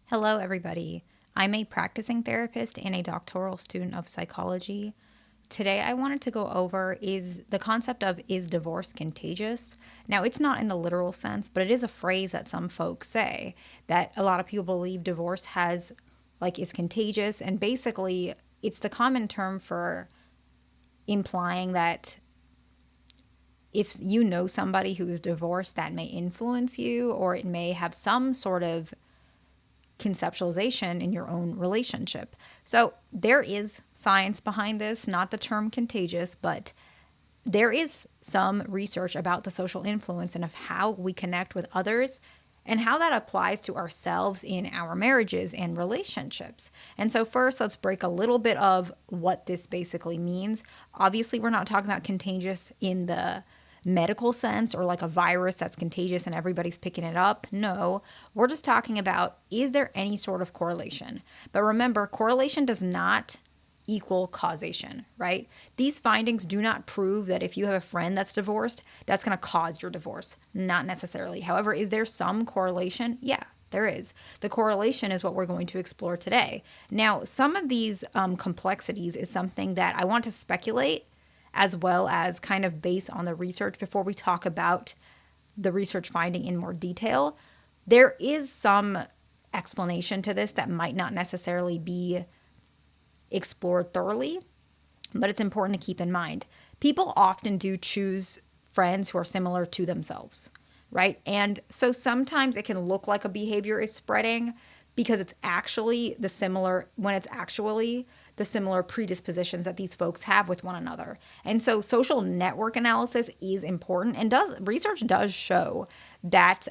Hello, everybody. I'm a practicing therapist and a doctoral student of psychology. Today, I wanted to go over is the concept of is divorce contagious? Now, it's not in the literal sense, but it is a phrase that some folks say that a lot of people believe divorce is contagious. And basically, it's the common term for implying that if you know somebody who is divorced, that may influence you or it may have some sort of conceptualization in your own relationship. So there is science behind this, not the term contagious, but there is some research about the social influence and of how we connect with others and how that applies to ourselves in our marriages and relationships. And so, first, let's break a little bit of what this basically means. Obviously, we're not talking about contagious in the medical sense or like a virus that's contagious and everybody's picking it up. No, we're just talking about is there any sort of correlation? But remember, correlation does not equal causation, right? These findings do not prove that if you have a friend that's divorced, that's going to cause your divorce. Not necessarily. However, is there some correlation? Yeah, there is. The correlation is what we're going to explore today. Now, some of these complexities is something that I want to speculate as well as kind of base on the research before we talk about the research finding in more detail. There is some explanation to this that might not necessarily be explored thoroughly, but it's important to keep in mind. People often do choose friends who are similar to themselves, right? And so sometimes it can look like a behavior is spreading because it's actually when it's actually the similar predispositions that these folks have with one another. And so social network analysis is important and research does show that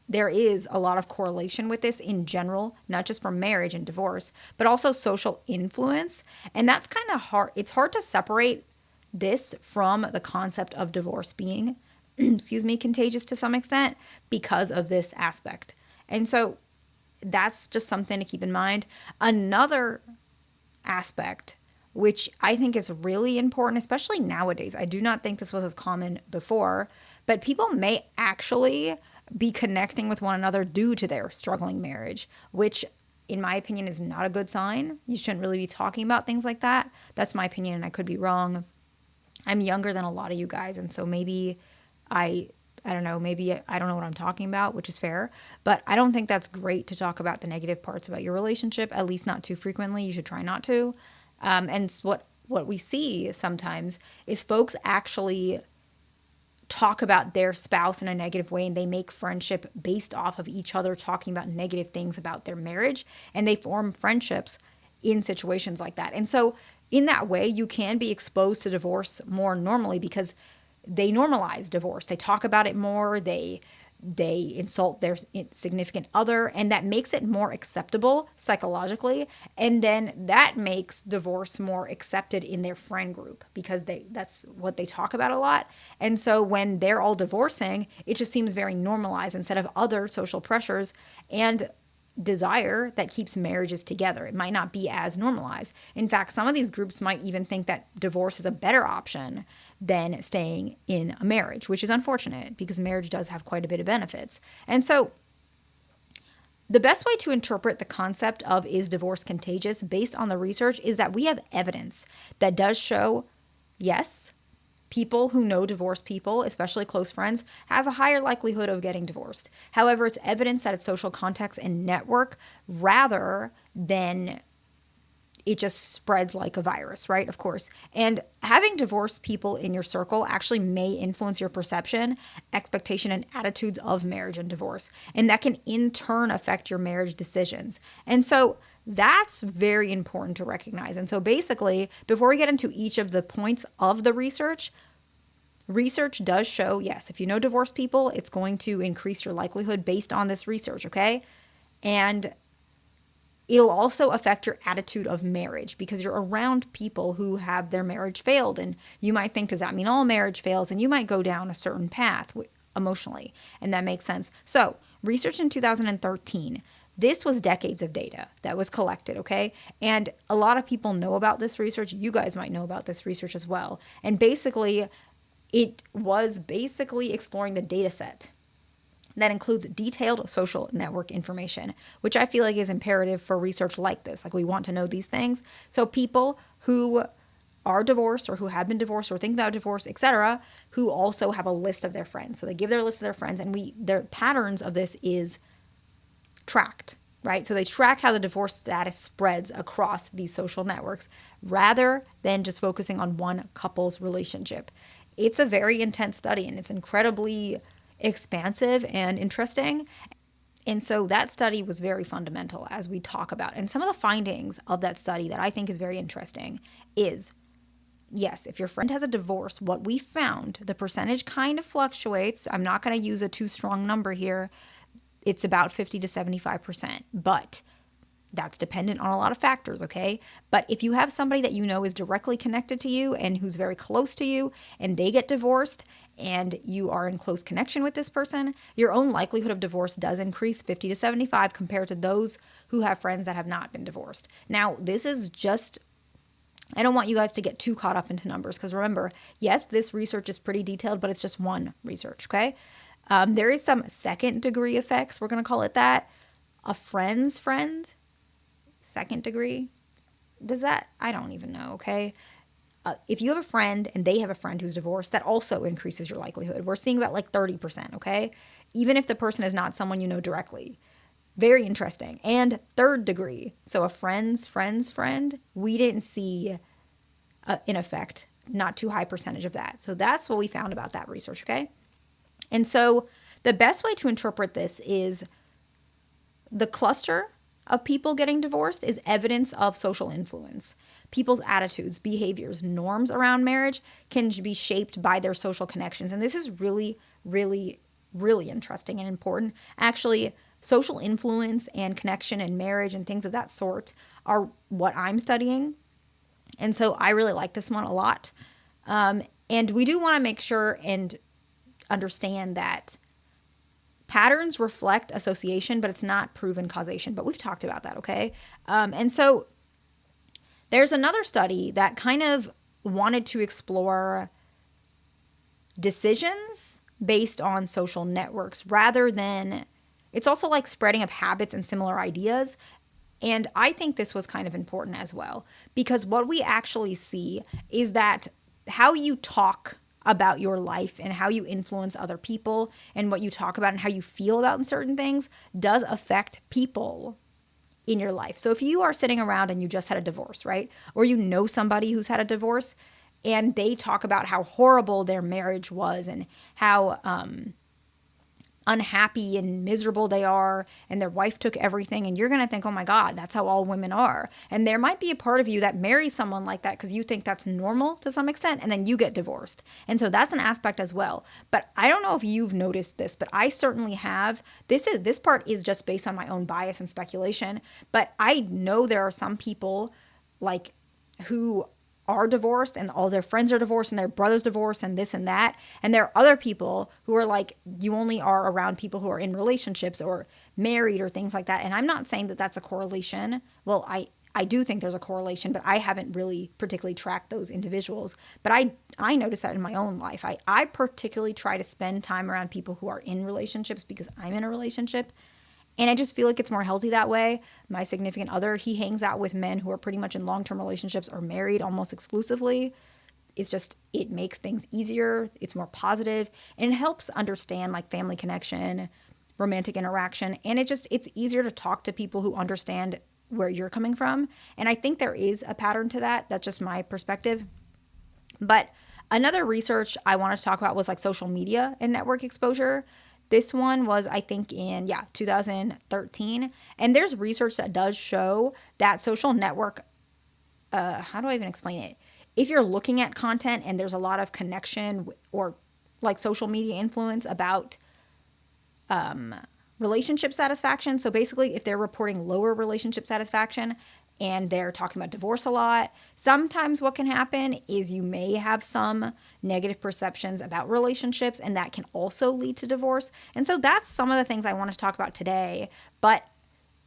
there is a lot of correlation with this in general, not just for marriage and divorce, but also social influence. And that's kind of hard. It's hard to separate this from the concept of divorce being, contagious to some extent because of this aspect. And so that's just something to keep in mind. Another aspect, which I think is really important, especially nowadays, I do not think this was as common before, but people may actually be connecting with one another due to their struggling marriage, which in my opinion is not a good sign. You shouldn't really be talking about things like that. That's my opinion and I could be wrong. I'm younger than a lot of you guys, and so maybe I don't know, maybe I don't know what I'm talking about, which is fair, but I don't think that's great to talk about the negative parts about your relationship, at least not too frequently. You should try not to. And what we see sometimes is folks actually talk about their spouse in a negative way and they make friendship based off of each other talking about negative things about their marriage, and they form friendships in situations like that. And so in that way you can be exposed to divorce more normally because they normalize divorce. They talk about it more. They insult their significant other, and that makes it more acceptable psychologically. And then that makes divorce more accepted in their friend group because that's what they talk about a lot. And so when they're all divorcing, it just seems very normalized instead of other social pressures and desire that keeps marriages together. It might not be as normalized. In fact, some of these groups might even think that divorce is a better option than staying in a marriage, which is unfortunate because marriage does have quite a bit of benefits. And so the best way to interpret the concept of is divorce contagious based on the research is that we have evidence that does show, yes, people who know divorced people, especially close friends, have a higher likelihood of getting divorced. However, it's evidence that it's social context and network rather than it just spreads like a virus, right? Of course. And having divorced people in your circle actually may influence your perception, expectation, and attitudes of marriage and divorce. And that can in turn affect your marriage decisions. And so that's very important to recognize. And so basically, before we get into each of the points of the research does show, yes, if you know divorced people, it's going to increase your likelihood based on this research, okay? And it'll also affect your attitude of marriage because you're around people who have their marriage failed. And you might think, does that mean all marriage fails? And you might go down a certain path emotionally. And that makes sense. So, research in 2013, this was decades of data that was collected, okay? And a lot of people know about this research. You guys might know about this research as well. And basically, it was exploring the data set that includes detailed social network information, which I feel like is imperative for research like this. Like, we want to know these things. So people who are divorced or who have been divorced or think about divorce, etc., who also have a list of their friends. So they give their list of their friends, and their patterns of this is tracked, right? So they track how the divorce status spreads across these social networks rather than just focusing on one couple's relationship. It's a very intense study, and it's incredibly expansive and interesting. And so that study was very fundamental as we talk about. And some of the findings of that study that I think is very interesting is, yes, if your friend has a divorce, what we found, the percentage kind of fluctuates. I'm not going to use a too strong number here. It's about 50 to 75%, but that's dependent on a lot of factors, okay? But if you have somebody that you know is directly connected to you and who's very close to you, and they get divorced and you are in close connection with this person, your own likelihood of divorce does increase 50 to 75 compared to those who have friends that have not been divorced. Now, this is just, I don't want you guys to get too caught up into numbers, because remember, yes, this research is pretty detailed, but it's just one research, okay? There is some second degree effects, we're going to call it that. A friend's friend, second degree. Does that? I don't even know, okay? If you have a friend and they have a friend who's divorced, that also increases your likelihood. We're seeing about like 30%, okay? Even if the person is not someone you know directly. Very interesting. And third degree. So a friend's friend's friend, we didn't see in effect, not too high percentage of that. So that's what we found about that research, okay? And so the best way to interpret this is the cluster of people getting divorced is evidence of social influence. People's attitudes, behaviors, norms around marriage can be shaped by their social connections. And this is really, really, really interesting and important. Actually, social influence and connection and marriage and things of that sort are what I'm studying. And so I really like this one a lot. And we do want to make sure and understand that patterns reflect association, but it's not proven causation. But we've talked about that, okay? And so there's another study that kind of wanted to explore decisions based on social networks rather than, it's also like spreading of habits and similar ideas. And I think this was kind of important as well, because what we actually see is that how you talk about your life and how you influence other people and what you talk about and how you feel about certain things does affect people in your life. So if you are sitting around and you just had a divorce, right? Or you know somebody who's had a divorce and they talk about how horrible their marriage was and how unhappy and miserable they are, and their wife took everything, and you're going to think, oh my God, that's how all women are. And there might be a part of you that marries someone like that because you think that's normal to some extent, and then you get divorced. And so that's an aspect as well. But I don't know if you've noticed this, but I certainly have. This part is just based on my own bias and speculation, but I know there are some people like who are divorced and all their friends are divorced and their brother's divorced and this and that. And there are other people who are like, you only are around people who are in relationships or married or things like that. And I'm not saying that that's a correlation. Well, I do think there's a correlation, but I haven't really particularly tracked those individuals. But I notice that in my own life. I particularly try to spend time around people who are in relationships because I'm in a relationship. And I just feel like it's more healthy that way. My significant other, he hangs out with men who are pretty much in long-term relationships or married almost exclusively. It's just, it makes things easier. It's more positive, and it helps understand like family connection, romantic interaction. And it's easier to talk to people who understand where you're coming from. And I think there is a pattern to that. That's just my perspective. But another research I wanted to talk about was like social media and network exposure. This one was, I think, in 2013. And there's research that does show that social network, how do I even explain it? If you're looking at content and there's a lot of connection or like social media influence about relationship satisfaction. So basically, if they're reporting lower relationship satisfaction and they're talking about divorce a lot, sometimes what can happen is you may have some negative perceptions about relationships, and that can also lead to divorce. And so that's some of the things I want to talk about today. But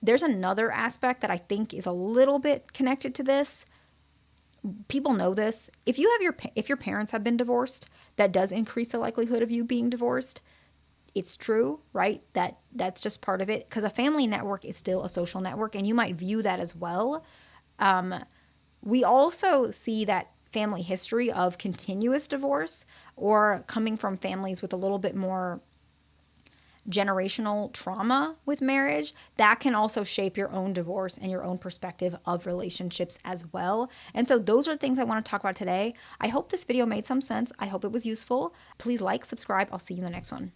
there's another aspect that I think is a little bit connected to this. People know this. If your parents have been divorced, that does increase the likelihood of you being divorced. it's true, right? That's just part of it, because a family network is still a social network, and you might view that as well. We also see that family history of continuous divorce, or coming from families with a little bit more generational trauma with marriage, that can also shape your own divorce and your own perspective of relationships as well. And so those are things I want to talk about today. I hope this video made some sense. I hope it was useful. Please like, subscribe. I'll see you in the next one.